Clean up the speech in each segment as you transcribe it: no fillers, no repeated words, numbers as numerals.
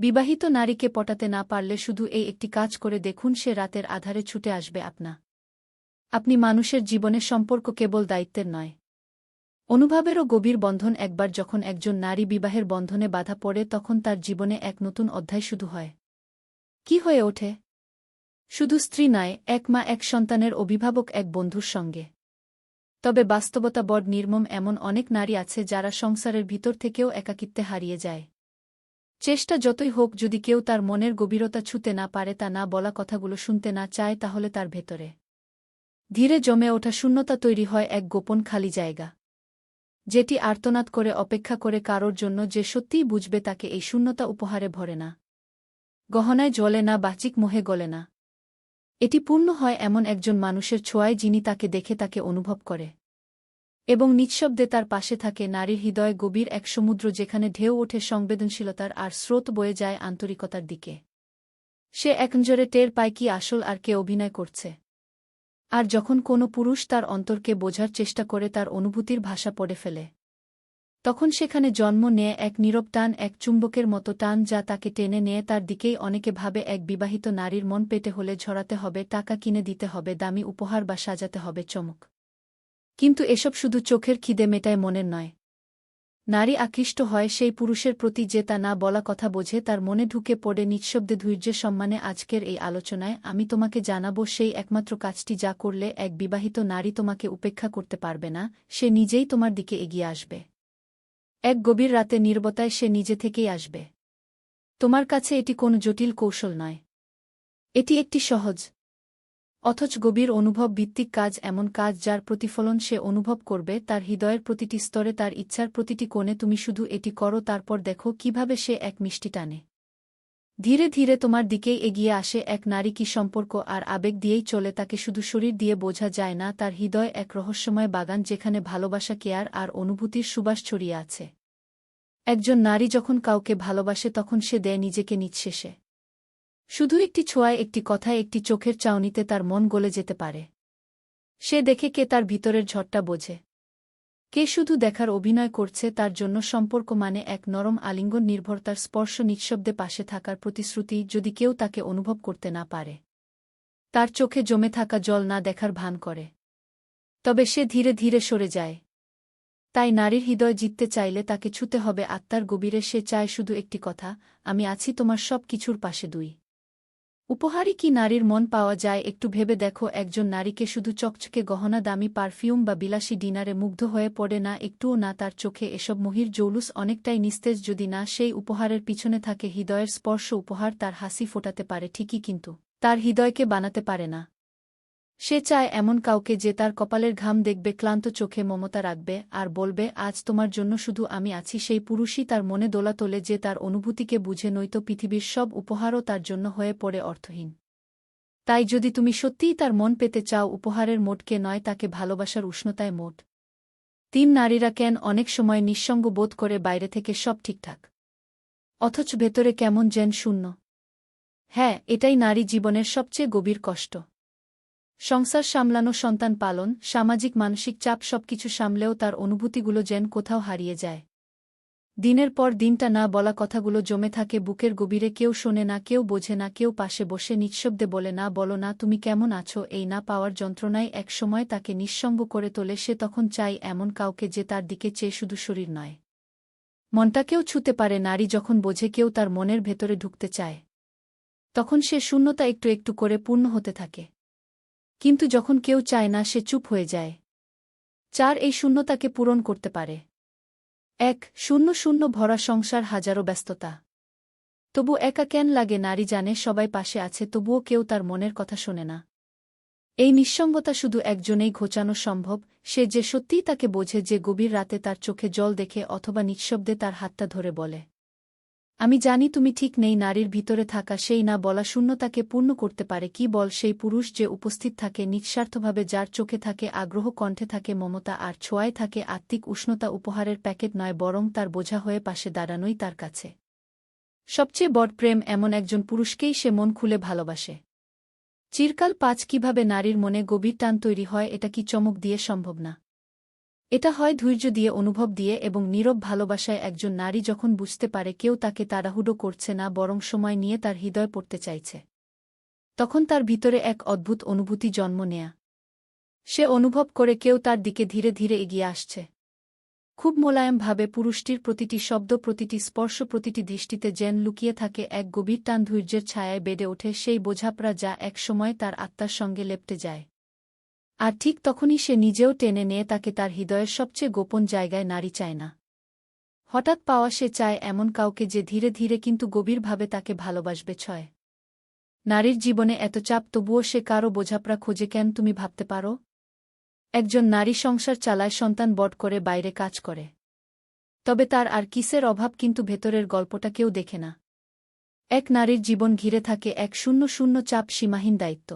বিবাহিত নারীকে পটাতে না পারলে শুধু এই একটি কাজ করে দেখুন, সে রাতের আধারে ছুটে আসবে আপনি মানুষের জীবনে সম্পর্ক কেবল দায়িত্বের নয়, অনুভবেরও গভীর বন্ধন। একবার যখন একজন নারী বিবাহের বন্ধনে বাধা পড়ে, তখন তার জীবনে এক নতুন অধ্যায় শুরু হয়। কি হয়ে ওঠে? শুধু স্ত্রী নয়, এক মা, এক সন্তানের অভিভাবক, এক বন্ধুর সঙ্গে। তবে বাস্তবতা বড় নির্মম। এমন অনেক নারী আছে যারা সংসারের ভিতর থেকেও একাকিত্বে হারিয়ে যায়। চেষ্টা যতই হোক, যদি কেউ তার মনের গভীরতা ছুঁতে না পারে, তা না বলা কথাগুলো শুনতে না চায়, তাহলে তার ভেতরে ধীরে জমে ওঠা শূন্যতা তৈরি হয়, এক গোপন খালি জায়গা, যেটি আর্তনাদ করে অপেক্ষা করে কারোর জন্য, যে সত্যিই বুঝবে তাকে। এই শূন্যতা উপহারে ভরে না, গহনায় জ্বলে না, বাহ্যিক মোহে গলে না। এটি পূর্ণ হয় এমন একজন মানুষের ছোঁয়ায়, যিনি তাকে দেখে, তাকে অনুভব করে এবং নিঃশব্দে তার পাশে থাকে। নারীর হৃদয় গভীর এক সমুদ্র, যেখানে ঢেউ ওঠে সংবেদনশীলতার আর স্রোত বয়ে যায় আন্তরিকতার দিকে। সে একনজরে টের পায় কি আসল আর কে অভিনয় করছে। আর যখন কোনো পুরুষ তার অন্তরকে বোঝার চেষ্টা করে, তার অনুভূতির ভাষা পড়ে ফেলে, তখন সেখানে জন্ম নেয় এক নীরব টান, এক চুম্বকের মতো টান, যা তাকে টেনে নেয় তার দিকেই। অনেকে ভাবে এক বিবাহিত নারীর মন পেতে হলে ঝরাতে হবে, টাকা কিনে দিতে হবে, দামি উপহার বা সাজাতে হবে চমক। কিন্তু এসব শুধু চোখের খিদে মেটায়, মনের নয়। নারী আকৃষ্ট হয় সেই পুরুষের প্রতি যে তা না বলা কথা বোঝে, তার মনে ঢুকে পড়ে নিঃশব্দে, ধৈর্যের সম্মানে। আজকের এই আলোচনায় আমি তোমাকে জানাবো সেই একমাত্র কাজটি, যা করলে এক বিবাহিত নারী তোমাকে উপেক্ষা করতে পারবে না, সে নিজেই তোমার দিকে এগিয়ে আসবে। এক গভীর রাতে নীরবতায় সে নিজে থেকেই আসবে তোমার কাছে। এটি কোনো জটিল কৌশল নয়, এটি একটি সহজ অথচ গভীর অনুভব ভিত্তিক কাজ। এমন কাজ যার প্রতিফলন সে অনুভব করবে তার হৃদয়ের প্রতিটি স্তরে, তার ইচ্ছার প্রতিটি কোণে। তুমি শুধু এটি করো, তারপর দেখো কিভাবে সে এক মিষ্টি টানে ধীরে ধীরে তোমার দিকেই এগিয়ে আসে। এক নারী কি সম্পর্ক আর আবেগ দিয়েই চলে, তাকে শুধু শরীর দিয়ে বোঝা যায় না। তার হৃদয় এক রহস্যময় বাগান, যেখানে ভালোবাসা, কেয়ার আর অনুভূতির সুবাস ছড়িয়ে আছে। একজন নারী যখন কাউকে ভালোবাসে, তখন সে দেয় নিজেকে নিঃশেষে। শুধু একটি ছোঁয়ায়, একটি কথায়, একটি চোখের চাউনিতে তার মন গলে যেতে পারে। সে দেখে কে তার ভিতরের ঝড়টা বোঝে, কে শুধু দেখার অভিনয় করছে। তার জন্য সম্পর্ক মানে এক নরম আলিঙ্গন, নির্ভরতার স্পর্শ, নিঃশব্দে পাশে থাকার প্রতিশ্রুতি। যদি কেউ তাকে অনুভব করতে না পারে, তার চোখে জমে থাকা জল না দেখার ভান করে, তবে সে ধীরে ধীরে সরে যায়। তাই নারীর হৃদয় জিততে চাইলে তাকে ছুঁতে হবে আত্মার গভীরে। সে চায় শুধু একটি কথা, আমি আছি তোমার সব কিছুর পাশে। উপহারই কি নারীর মন পাওয়া যায়? একটু ভেবে দেখো, একজন নারীকে শুধু চকচকে গহনা, দামি পারফিউম বা বিলাসী ডিনারে মুগ্ধ হয়ে পড়ে না, একটুও না। তার চোখে এসব মহির জৌলুস অনেকটাই নিস্তেজ, যদি না সেই উপহারের পিছনে থাকে হৃদয়ের স্পর্শ। উপহার তার হাসি ফোটাতে পারে ঠিকই, কিন্তু তার হৃদয়কে বানাতে পারে না। সে চায় এমন কাউকে যে তার কপালের ঘাম দেখবে, ক্লান্ত চোখে মমতা রাখবে আর বলবে, আজ তোমার জন্য শুধু আমি আছি। সেই পুরুষই তার মনে দোলা তোলে, যে তার অনুভূতিকে বুঝে, নয়তো পৃথিবীর সব উপহারও তার জন্য হয়ে পড়ে অর্থহীন। তাই যদি তুমি সত্যিই তার মন পেতে চাও, উপহারের মোটকে নয়, তাকে ভালোবাসার উষ্ণতায় মোট। নারীরা কেন অনেক সময় নিঃসঙ্গ বোধ করে? বাইরে থেকে সব ঠিকঠাক, অথচ ভেতরে কেমন যেন শূন্য। হ্যাঁ, এটাই নারী জীবনের সবচেয়ে গভীর কষ্ট। সংসার সামলানো, সন্তান পালন, সামাজিক মানসিক চাপ, সবকিছু সামলেও তার অনুভূতিগুলো যেন কোথাও হারিয়ে যায়। দিনের পর দিনটা না বলা কথাগুলো জমে থাকে বুকের গভীরে। কেউ শোনে না, কেউ বোঝে না, কেউ পাশে বসে নিঃশব্দে বলে না, বলো না তুমি কেমন আছো। এই না পাওয়ার যন্ত্রণায় একসময় তাকে নিঃসঙ্গ করে তোলে। সে তখন চায় এমন কাউকে যে তার দিকে চেয়ে শুধু শরীর নয়, মনটাকেও ছুঁতে পারে। নারী যখন বোঝে কেউ তার মনের ভেতরে ঢুকতে চায়, তখন সে শূন্যতা একটু একটু করে পূর্ণ হতে থাকে। কিন্তু যখন কেউ চায় না, সে চুপ হয়ে যায়। এই শূন্যতাকে পূরণ করতে পারে এক শূন্য শূন্য ভরা সংসার, হাজারো ব্যস্ততা, তবু একা কেন লাগে? নারী জানে সবাই পাশে আছে, তবুও কেউ তার মনের কথা শোনে না। এই নিঃসঙ্গতা শুধু একজনেই ঘোচানো সম্ভব, সে যে সত্যিই তাকে বোঝে, যে গভীর রাতে তার চোখে জল দেখে অথবা নিঃশব্দে তার হাতটা ধরে বলে, আমি জানি তুমি ঠিক নেই। নারীর ভিতরে থাকা সেই না বলা শূন্যতাকে পূর্ণ করতে পারে কি বল? সেই পুরুষ যে উপস্থিত থাকে নিঃস্বার্থভাবে, যার চোখে থাকে আগ্রহ, কণ্ঠে থাকে মমতা আর ছোঁয়ায় থাকে আত্মিক উষ্ণতা। উপহারের প্যাকেট নয়, বরং তার বোঝা হয়ে পাশে দাঁড়ানোই তার কাছে সবচেয়ে বড় প্রেম। এমন একজন পুরুষকেই সে মন খুলে ভালোবাসে। চিরকাল কিভাবে নারীর মনে গভীর টান তৈরি হয়, এটা কি চমক দিয়ে সম্ভব না? এটা হয় ধৈর্য দিয়ে, অনুভব দিয়ে এবং নীরব ভালোবাসায়। একজন নারী যখন বুঝতে পারে কেউ তাকে তাড়াহুড়ো করছে না, বরং সময় নিয়ে তার হৃদয় পড়তে চাইছে, তখন তার ভিতরে এক অদ্ভুত অনুভূতি জন্ম নেয়া। সে অনুভব করে কেউ তার দিকে ধীরে ধীরে এগিয়ে আসছে, খুব মোলায়েমভাবে। পুরুষটির প্রতিটি শব্দ, প্রতিটি স্পর্শ, প্রতিটি দৃষ্টিতে যেন লুকিয়ে থাকে এক গভীর টান। ধৈর্যের ছায়ায় বেড়ে ওঠে সেই বোঝাপড়া যা একসময় তার আত্মার সঙ্গে লেপ্টে যায়। আর ঠিক তখনই সে নিজেও টেনে নিয়ে তাকে তার হৃদয়ের সবচেয়ে গোপন জায়গায়। নারী চায় না হঠাৎ পাওয়া, সে চায় এমন কাউকে যে ধীরে ধীরে কিন্তু গভীরভাবে তাকে ভালোবাসবে। ছয় নারীর জীবনে এত চাপ, তবুও সে কারও বোঝাপড়া খোঁজে কেন, তুমি ভাবতে পারো? একজন নারী সংসার চালায়, সন্তান বড় করে, বাইরে কাজ করে, তবে তার আর কিসের অভাব, কিন্তু ভেতরের গল্পটা কেউ দেখে না। এক নারীর জীবন ঘিরে থাকে এক শূন্য শূন্য চাপ, সীমাহীন দায়িত্ব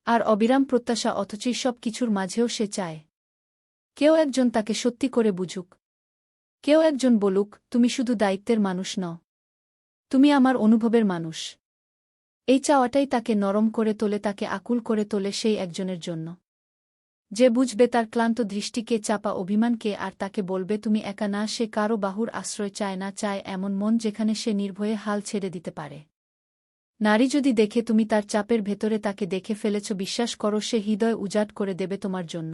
আর অবিরাম প্রত্যাশা। অথচ সব কিছুর মাঝেও সে চায় কেউ একজন তাকে সত্যি করে বুঝুক, কেউ একজন বলুক, তুমি শুধু দায়িত্বের মানুষ নও, তুমি আমার অনুভবের মানুষ। এই চাওয়াটাই তাকে নরম করে তোলে, তাকে আকুল করে তোলে সেই একজনের জন্য যে বুঝবে তার ক্লান্ত দৃষ্টিকে, চাপা অভিমানকে, আর তাকে বলবে তুমি একা না। সে কারও বাহুর আশ্রয় চায় না, চায় এমন মন যেখানে সে নির্ভয়ে হাল ছেড়ে দিতে পারে। নারী যদি দেখে তুমি তার চাপের ভেতরে তাকে দেখে ফেলেছ, বিশ্বাস করো সে হৃদয় উজাড় করে দেবে তোমার জন্য।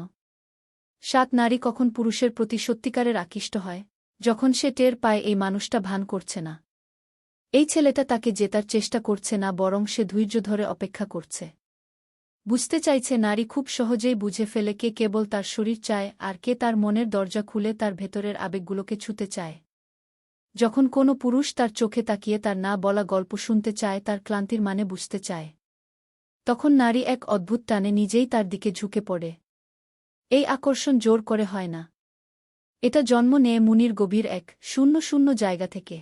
সাত নারী কখন পুরুষের প্রতি সত্যিকারের আকৃষ্ট হয়? যখন সে টের পায় এই মানুষটা ভান করছে না, এই ছেলেটা তাকে জেতার চেষ্টা করছে না, বরং সে ধৈর্য ধরে অপেক্ষা করছে, বুঝতে চাইছে। নারী খুব সহজেই বুঝে ফেলে কে কেবল তার শরীর চায় আর কে তার মনের দরজা খুলে তার ভেতরের আবেগগুলোকে ছুঁতে চায়। যখন কোনো পুরুষ তার চোখে তাকিয়ে তার না বলা গল্প শুনতে চায়, তার ক্লান্তির মানে বুঝতে চায়, তখন নারী এক অদ্ভুত টানে নিজেই তার দিকে ঝুঁকে পড়ে। এই আকর্ষণ জোর করে হয় না, এটা জন্ম নেয় মনের গভীর এক শূন্য শূন্য জায়গা থেকে।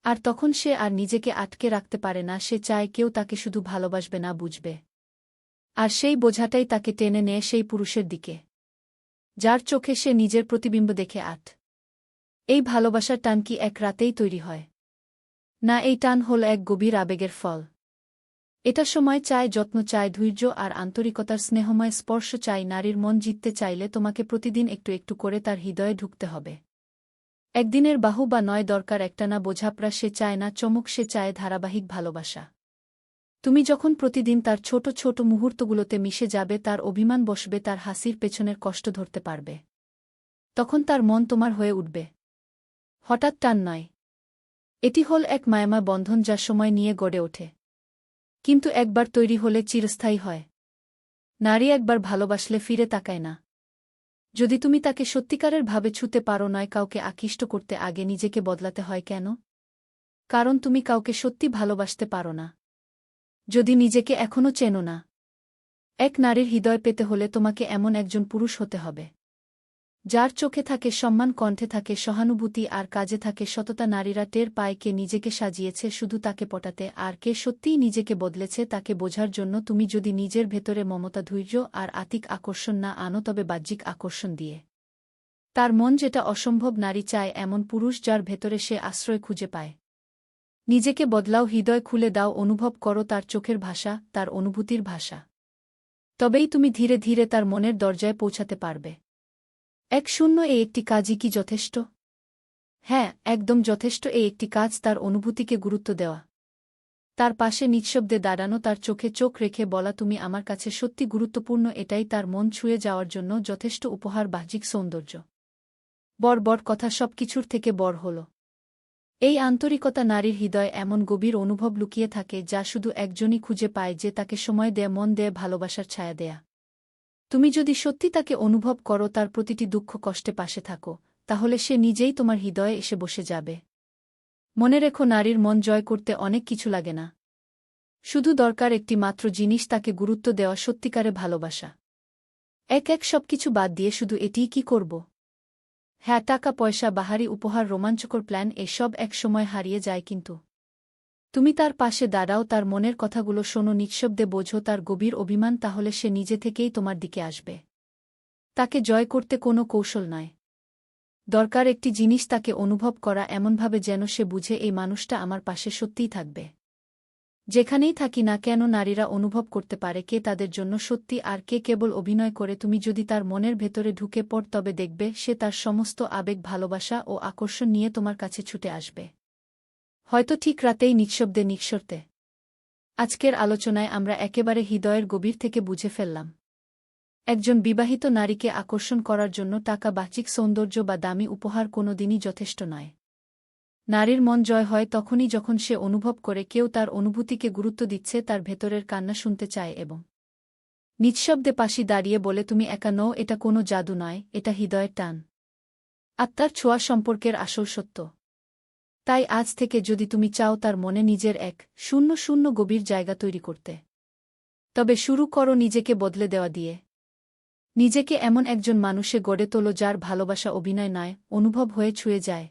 আর তখন সে আর নিজেকে আটকে রাখতে পারে না, সে চায় কেউ তাকে শুধু ভালোবাসবে না, বুঝবে। আর সেই বোঝাটাই তাকে টেনে নেয় সেই পুরুষের দিকে যার চোখে সে নিজের প্রতিবিম্ব দেখে। এই ভালোবাসার টান কি এক রাতেই তৈরি হয়? না, এই টান হল এক গভীর আবেগের ফল। এটা সময় চায়, যত্ন চায়, ধৈর্য আর আন্তরিকতার স্নেহময় স্পর্শ চাই। নারীর মন জিততে চাইলে তোমাকে প্রতিদিন একটু একটু করে তার হৃদয়ে ঢুকতে হবে। একদিনের বাহু বা নয় দরকার একটানা বোঝাপড়া। সে চায় না চমক, সে চায় ধারাবাহিক ভালোবাসা। তুমি যখন প্রতিদিন তার ছোট ছোট মুহূর্তগুলোতে মিশে যাবে, তার অভিমান বসবে, তার হাসির পেছনের কষ্ট ধরতে পারবে, তখন তার মন তোমার হয়ে উঠবে। হঠাৎ টান নয়, এটি হল এক মায়াময় বন্ধন যা সময় নিয়ে গড়ে ওঠে, কিন্তু একবার তৈরি হলে চিরস্থায়ী হয়। নারী একবার ভালোবাসলে ফিরে তাকায় না। যদি তুমি তাকে সত্যিকারের ভাবে ছুঁতে পারো, নয় কাউকে আকৃষ্ট করতে আগে নিজেকে বদলাতে হয় কেন? কারণ তুমি কাউকে সত্যি ভালোবাসতে পারো না যদি নিজেকে এখনও চেনো না। এক নারীর হৃদয় পেতে হলে তোমাকে এমন একজন পুরুষ হতে হবে যার চোখে থাকে সম্মান, কণ্ঠে থাকে সহানুভূতি আর কাজে থাকে সততা। নারীরা টের পায় কে নিজেকে সাজিয়েছে শুধু তাকে পটাতে, আর কে সত্যিই নিজেকে বদলেছে তাকে বোঝার জন্য। তুমি যদি নিজের ভেতরে মমতা, ধৈর্য আর আতিক আকর্ষণ না আনো, তবে বাহ্যিক আকর্ষণ দিয়ে তার মন যেটা অসম্ভব। নারী চায় এমন পুরুষ যার ভেতরে সে আশ্রয় খুঁজে পায়। নিজেকে বদলাও, হৃদয় খুলে দাও, অনুভব করো তার চোখের ভাষা, তার অনুভূতির ভাষা। তবেই তুমি ধীরে ধীরে তার মনের দরজায় পৌঁছাতে পারবে। এক শূন্য এই একটি কাজই কি যথেষ্ট? হ্যাঁ, একদম যথেষ্ট। এই একটি কাজ, তার অনুভূতিকে গুরুত্ব দেওয়া, তার পাশে নিঃশব্দে দাঁড়ানো, তার চোখে চোখ রেখে বলা তুমি আমার কাছে সত্যি গুরুত্বপূর্ণ। এটাই তার মন ছুঁয়ে যাওয়ার জন্য যথেষ্ট উপহার। বাহ্যিক সৌন্দর্য বড় বড় কথা সবকিছুর থেকে বড় হল এই আন্তরিকতা। নারীর হৃদয়ে এমন গভীর অনুভব লুকিয়ে থাকে যা শুধু একজনই খুঁজে পায়, যে তাকে সময় দেয়, মন দেয়, ভালোবাসার ছায়া দেয়া। তুমি যদি সত্যি তাকে অনুভব করো, তার প্রতিটি দুঃখ কষ্টে পাশে থাকো, তাহলে সে নিজেই তোমার হৃদয়ে এসে বসে যাবে। মনে রেখো, নারীর মন জয় করতে অনেক কিছু লাগে না, শুধু দরকার একটি মাত্র জিনিস, তাকে গুরুত্ব দেওয়া, সত্যিকারে ভালোবাসা। এক এক সবকিছু বাদ দিয়ে শুধু এটিই কি করব? হ্যাঁ, টাকা পয়সা, বাহারি উপহার, রোমাঞ্চকর প্ল্যান, এসব এক সময় হারিয়ে যায়, কিন্তু তুমি তার পাশে দাঁড়াও, তার মনের কথাগুলো শোনো, নিঃশব্দে বোঝো তার গভীর অভিমান, তাহলে সে নিজে থেকেই তোমার দিকে আসবে। তাকে জয় করতে কোনো কৌশল নয়, দরকার একটি জিনিস, তাকে অনুভব করা এমনভাবে যেন সে বুঝে এই মানুষটা আমার পাশে সত্যিই থাকবে। যেখানেই থাকি না কেন নারীরা অনুভব করতে পারে কে তাদের জন্য সত্যি আর কে কেবল অভিনয় করে। তুমি যদি তার মনের ভেতরে ঢুকে পড় তবে দেখবে সে তার সমস্ত আবেগ, ভালোবাসা ও আকর্ষণ নিয়ে তোমার কাছে ছুটে আসবে, হয়তো ঠিক রাতেই, নিঃশব্দে, নিঃশর্তে। আজকের আলোচনায় আমরা একেবারে হৃদয়ের গভীর থেকে বুঝে ফেললাম, একজন বিবাহিত নারীকে আকর্ষণ করার জন্য টাকা, বাহ্যিক সৌন্দর্য বা দামি উপহার কোনোদিনই যথেষ্ট নয়। নারীর মন জয় হয় তখনই যখন সে অনুভব করে কেউ তার অনুভূতিকে গুরুত্ব দিচ্ছে, তার ভেতরের কান্না শুনতে চায় এবং নিঃশব্দে পাশে দাঁড়িয়ে বলে, তুমি একা নও। এটা কোনো জাদু নয়, এটা হৃদয়ের টান, আত্মার ছোঁয়া, সম্পর্কের আসল সত্য। তাই আজ থেকে যদি তুমি চাও তার মনে নিজের এক শূন্য শূন্য গভীর জায়গা তৈরি করতে, তবে শুরু করো নিজেকে বদলে দেওয়া দিয়ে। নিজেকে এমন একজন মানুষে গড়ে তোলো যার ভালোবাসা অভিনয় নয়, অনুভব হয়ে ছুঁয়ে যায়।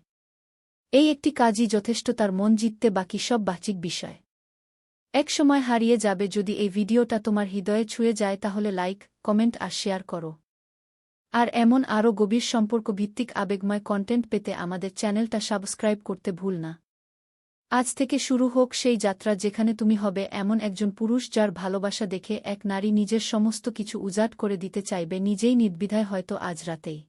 এই একটি কাজই যথেষ্ট তার মন জিততে, বাকি সব বাহ্যিক বিষয় এক সময় হারিয়ে যাবে। যদি এই ভিডিওটা তোমার হৃদয়ে ছুঁয়ে যায় তাহলে লাইক, কমেন্ট আর শেয়ার করো। আর এমন আরও গভীর সম্পর্ক ভিত্তিক আবেগময় কন্টেন্ট পেতে আমাদের চ্যানেলটা সাবস্ক্রাইব করতে ভুল না। আজ থেকে শুরু হোক সেই যাত্রা যেখানে তুমি হবে এমন একজন পুরুষ যার ভালোবাসা দেখে এক নারী নিজের সমস্ত কিছু উজাড় করে দিতে চাইবে, নিজেই নির্দ্বিধায়, হয়তো আজ রাতেই।